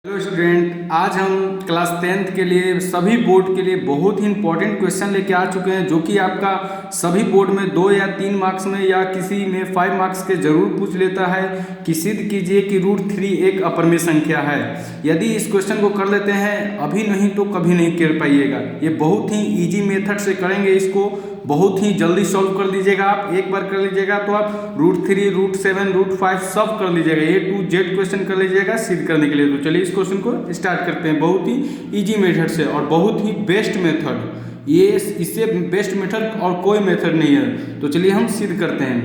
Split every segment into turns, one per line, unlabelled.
Hello student, आज हम class 10th के लिए सभी बोर्ड के लिए बहुत ही इंपॉर्टेंट क्वेश्चन लेके आ चुके हैं, जो कि आपका सभी बोर्ड में 2 या 3 मार्क्स में या किसी में 5 मार्क्स के जरूर पूछ लेता है कि सिद्ध कीजिए कि √3 एक अपरिमेय संख्या है। यदि इस क्वेश्चन को कर लेते हैं अभी नहीं तो कभी नहीं कर पाइएगा। ये बहुत ही ईजी मेथड से करेंगे, इसको बहुत ही जल्दी सॉल्व कर लीजिएगा। आप एक बार कर लीजिएगा तो आप √3, √7, √5 सब कर लीजिएगा। A to Z क्वेश्चन कर लीजिएगा सिद्ध करने के लिए। तो चलिए इस क्वेश्चन को स्टार्ट करते हैं बहुत ही इजी मेथड से और बहुत ही बेस्ट मेथड। ये इससे बेस्ट मेथड और कोई मेथड नहीं है। तो चलिए हम सिद्ध करते हैं।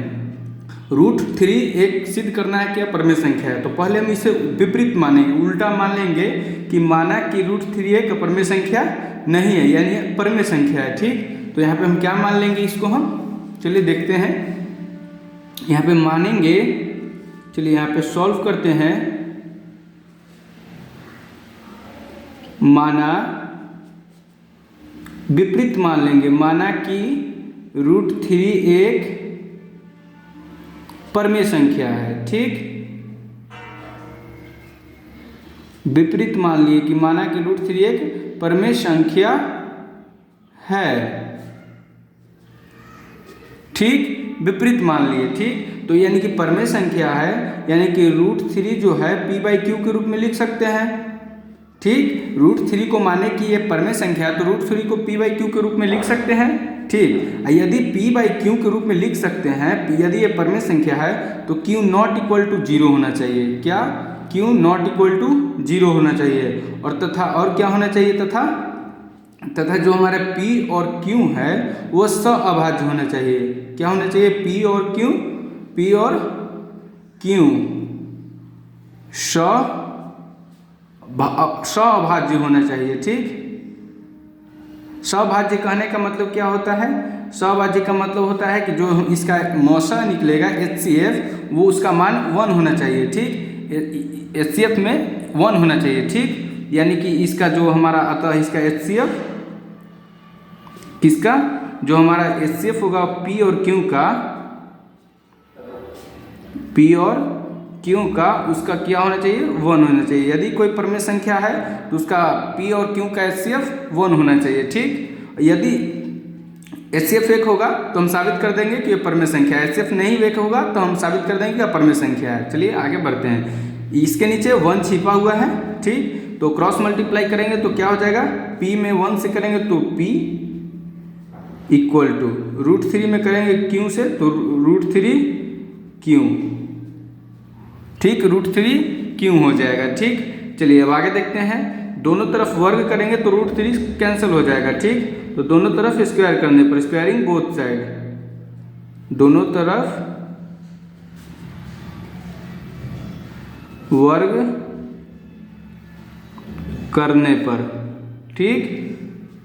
√3 एक सिद्ध करना है कि अपरिमेय संख्या है। तो पहले हम इसे विपरीत मानेंगे, उल्टा मान लेंगे कि माना कि √3 एक अपरिमेय संख्या नहीं है, यानी परिमेय संख्या है। ठीक, तो यहाँ पे हम क्या मान लेंगे इसको, हम चलिए देखते हैं। यहाँ पे मानेंगे, चलिए यहाँ पे सॉल्व करते हैं। माना विपरीत मान लेंगे, माना कि √3 एक परिमेय संख्या है। ठीक, विपरीत मान लिए कि माना कि √3 एक परिमेय संख्या है। ठीक, विपरीत मान लिए। ठीक, तो यानी कि परिमेय संख्या है, यानी कि √3 जो है p/q के रूप में लिख सकते हैं। ठीक, √3 को माने कि ये परिमेय संख्या है तो √3 को p/q के रूप में लिख सकते हैं। ठीक, यदि p/q के रूप में लिख सकते हैं, यदि ये परिमेय संख्या है तो q नॉट इक्वल टू 0 होना चाहिए। क्या? q नॉट इक्वल टू 0 होना चाहिए। और तथा और क्या होना चाहिए? तथा जो हमारा p और q है वो सअभाज्य होना चाहिए। क्या होना चाहिए? p और q सअभाज्य होना चाहिए। ठीक, सअभाज्य कहने का मतलब क्या होता है? सअभाज्य का मतलब होता है कि जो इसका मौसा निकलेगा HCF वो उसका मान 1 होना चाहिए। ठीक, HCF में 1 होना चाहिए। ठीक, यानी कि इसका जो हमारा अतः इसका HCF किसका, जो हमारा HCF होगा P और Q का उसका क्या होना चाहिए? 1 होना चाहिए। यदि कोई परिमेय संख्या है तो उसका P और Q का HCF 1 होना चाहिए। ठीक, यदि HCF 1 होगा तो हम साबित कर देंगे कि ये परिमेय संख्या है। HCF नहीं 1 होगा तो हम साबित कर देंगे कि अपरिमेय संख्या है। चलिए आगे बढ़ते हैं। इसके नीचे 1 छिपा हुआ है। ठीक, तो क्रॉस मल्टीप्लाई करेंगे तो क्या हो जाएगा? P में 1 से करेंगे तो P इक्वल टू √3 में करेंगे Q से तो √3Q। ठीक, √3Q हो जाएगा। ठीक, चलिए अब आगे देखते हैं। दोनों तरफ वर्ग करेंगे तो √3 कैंसिल हो जाएगा। ठीक, तो दोनों तरफ स्क्वायर करने पर, स्क्वायरिंग बोथ साइड, दोनों तरफ वर्ग करने पर, ठीक,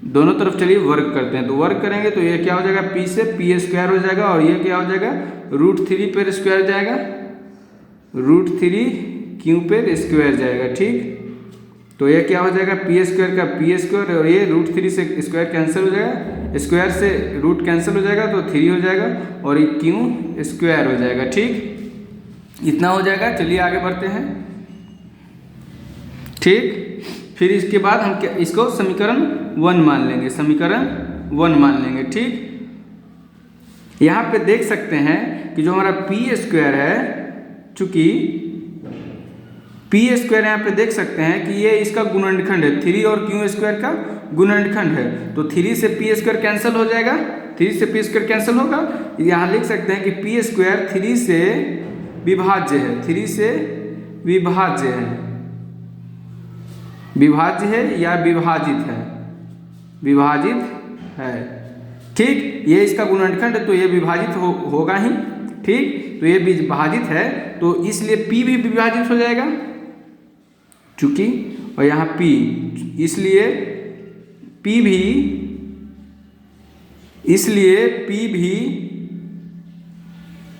दोनों तरफ चलिए वर्ग करते हैं। तो वर्ग करेंगे तो ये क्या हो जाएगा? p से p² हो जाएगा और ये क्या हो जाएगा? √3 पर स्क्वायर जाएगा, √3Q पर स्क्वायर जाएगा। ठीक, तो ये क्या हो जाएगा? p² का p² और ये √3 से स्क्वायर कैंसिल हो जाएगा, स्क्वायर से रूट कैंसिल हो जाएगा तो 3 हो जाएगा और ये Q² हो जाएगा। ठीक, इतना हो जाएगा। चलिए आगे बढ़ते हैं। ठीक, फिर इसके बाद हम क्या इसको समीकरण 1 मान लेंगे, समीकरण 1 मान लेंगे। ठीक, यहाँ पे देख सकते हैं कि जो हमारा p² है, चूंकि p² यहाँ पे देख सकते हैं कि ये इसका गुणनखंड है, 3 और Q² का गुणनखंड है। तो 3 से p² कैंसिल हो जाएगा, 3 से p² कैंसिल होगा। यहाँ लिख सकते हैं कि p² 3 से विभाज्य है, 3 से विभाज्य है, विभाज्य है या विभाजित है, विभाजित है। ठीक, ये इसका गुणनखंड है तो ये विभाजित होगा ही। ठीक, तो ये विभाजित है तो इसलिए p भी विभाजित हो जाएगा, चूंकि और यहाँ p, इसलिए p भी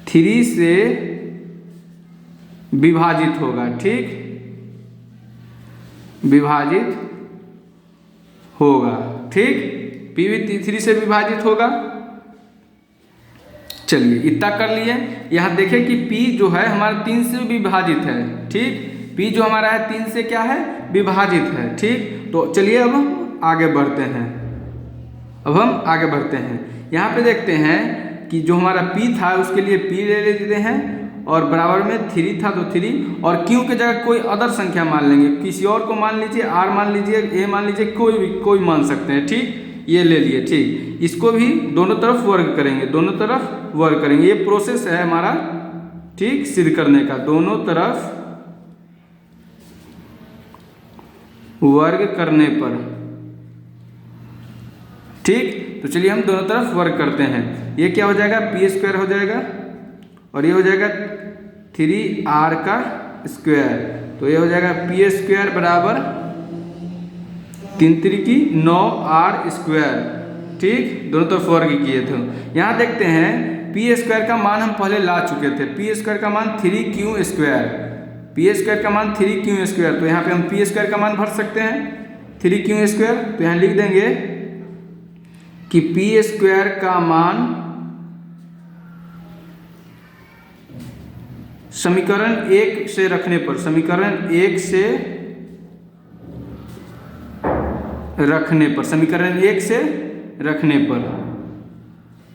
3 से विभाजित होगा। ठीक, विभाजित होगा। ठीक, p भी 3 से विभाजित होगा। चलिए इतना कर लिए। यहाँ देखें कि P जो है हमारा 3 से विभाजित है, ठीक, p जो हमारा है 3 से क्या है, विभाजित है। ठीक, तो चलिए अब हम आगे बढ़ते हैं। यहाँ पे देखते हैं कि जो हमारा p था उसके लिए p ले लेते हैं और बराबर में 3 था तो 3, और q के जगह कोई अदर संख्या मान लेंगे, किसी और को मान लीजिए, r मान लीजिए, a मान लीजिए, कोई मान सकते हैं। ठीक, ये ले लिए। ठीक, इसको भी दोनों तरफ वर्ग करेंगे, ये प्रोसेस है हमारा, ठीक, सिद्ध करने का, दोनों तरफ वर्ग करने पर। ठीक, तो चलिए हम दोनों तरफ वर्ग करते हैं। ये क्या हो जाएगा, p² हो जाएगा और ये हो जाएगा 3r का स्क्वायर, तो ये हो जाएगा p² बराबर 3 3 की 9r²। ठीक, दोनों तरफ वर्ग किए थे। यहाँ देखते हैं p² का मान हम पहले ला चुके थे, p² का मान 3q², का मान 3q², तो यहाँ पे हम p² का मान भर सकते हैं 3q², तो यहाँ लिख देंगे कि p² का मान समीकरण 1 से रखने पर,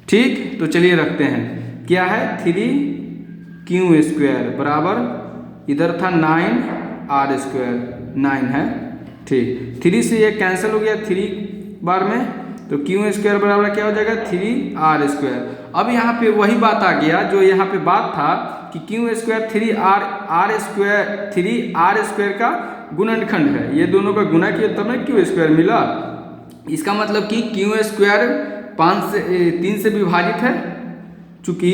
ठीक, तो चलिए रखते हैं। क्या है, 3q² बराबर, इधर था 9r², 9 है। ठीक, 3 से ये कैंसिल हो गया 3 बार में, तो q² बराबर क्या हो जाएगा, 3r²। अब यहाँ पे वही बात आ गया जो यहाँ पे बात था कि q² 3r² का गुणनखंड है, ये दोनों का गुना किया तब में q² मिला। इसका मतलब कि q² 3 से विभाजित है, चूंकि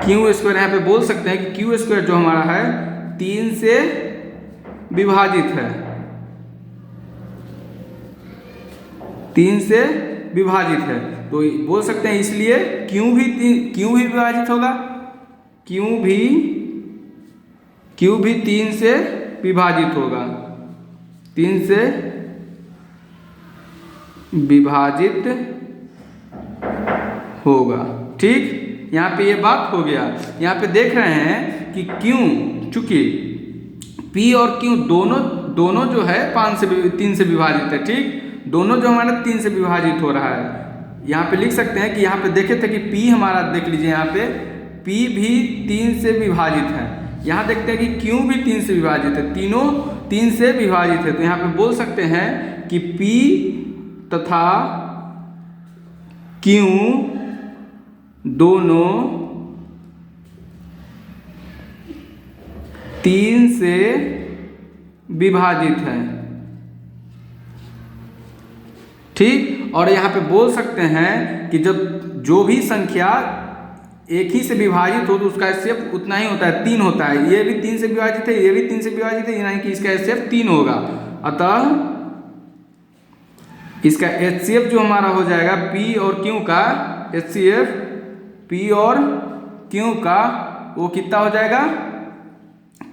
q² यहाँ पे बोल सकते हैं कि q² जो हमारा है 3 से विभाजित है, 3 से विभाजित है, तो बोल सकते हैं इसलिए q भी विभाजित होगा, q भी 3 से विभाजित होगा, 3 से विभाजित होगा। ठीक, यहाँ पे ये बात हो गया। यहाँ पे देख रहे हैं कि q, चूंकि p और q दोनों जो है 3 से विभाजित है। ठीक, दोनों जो हमारा 3 से विभाजित हो रहा है। यहाँ पे लिख सकते हैं कि यहाँ पे देखे थे कि p हमारा, देख लीजिए यहाँ पे p भी 3 से विभाजित है, यहाँ देखते हैं कि q भी 3 से विभाजित है, तीनों 3 से विभाजित है, तो यहाँ पे बोल सकते हैं कि p तथा q दोनों 3 से विभाजित है। ठीक, और यहाँ पे बोल सकते हैं कि जब जो भी संख्या एक ही से विभाजित हो तो उसका HCF उतना ही होता है, 3 होता है। ये भी 3 से विभाजित है, ये भी 3 से विभाजित है, यानी कि इसका HCF 3 होगा। अतः इसका HCF जो हमारा हो जाएगा P और Q का HCF, P और Q का वो कितना हो जाएगा,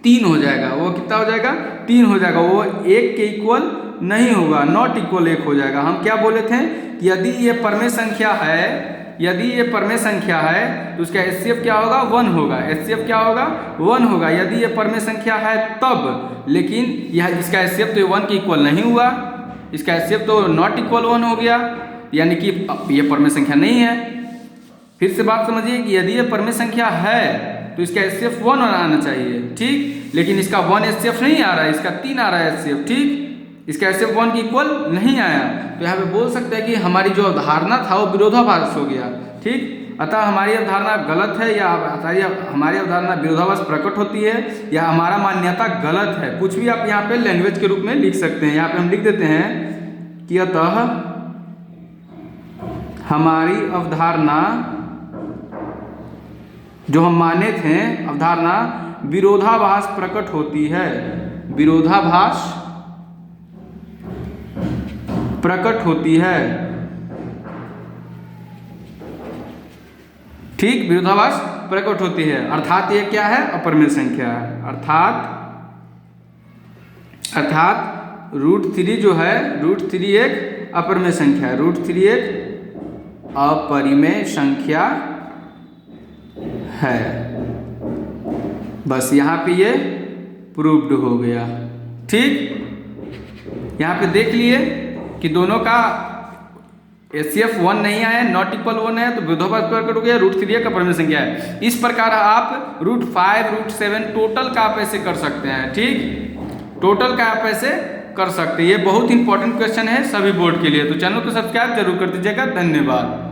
3 हो जाएगा। वो कितना हो जाएगा, 3 हो जाएगा। वो 1 के इक्वल नहीं होगा, नॉट इक्वल 1 हो जाएगा। हम क्या बोले थे कि यदि ये परमेय संख्या है, तो उसका HCF क्या होगा, 1 होगा। HCF क्या होगा, 1 होगा यदि ये परमेय संख्या है तब। लेकिन यह इसका HCF तो 1 के इक्वल नहीं हुआ, इसका HCF तो नॉट इक्वल 1 हो गया, यानी कि ये परमेय संख्या नहीं है। फिर से बात समझिए कि यदि ये परमेय संख्या है तो इसका HCF 1 आना चाहिए। ठीक, लेकिन इसका 1 HCF नहीं आ रहा है, इसका 3 आ रहा है HCF। ठीक, इसका HCF 1 के इक्वल नहीं आया, तो यहाँ पे बोल सकते हैं कि हमारी जो अवधारणा था वो विरोधाभास हो गया। ठीक, अतः हमारी अवधारणा गलत है, या हमारी अवधारणा विरोधाभास प्रकट होती है, या हमारा मान्यता गलत है। कुछ भी आप यहाँ पे लैंग्वेज के रूप में लिख सकते हैं। यहाँ पे हम लिख देते हैं कि अतः हमारी अवधारणा जो हम माने थे, अवधारणा विरोधाभास प्रकट होती है, विरोधाभास प्रकट होती है। ठीक, विरोधाभास प्रकट होती है, अर्थात ये क्या है, अपरमेय संख्या है। अर्थात √3 जो है, √3 एक अपरमेय संख्या है, √3 एक अपरिमेय संख्या है। बस यहाँ पे ये प्रूव्ड हो गया। ठीक, यहाँ पे देख लिए कि दोनों का HCF 1 नहीं आया, नॉट इक्वल 1 है, तो विरोधाभास प्रकट हो गया। √3 का परमेय संख्या है। इस प्रकार आप √5 √7 टोटल का आप ऐसे कर सकते हैं। ठीक, टोटल का आप ऐसे कर सकते हैं। ये बहुत इंपॉर्टेंट क्वेश्चन है सभी बोर्ड के लिए, तो चैनल को सब्सक्राइब जरूर कर दीजिएगा। धन्यवाद।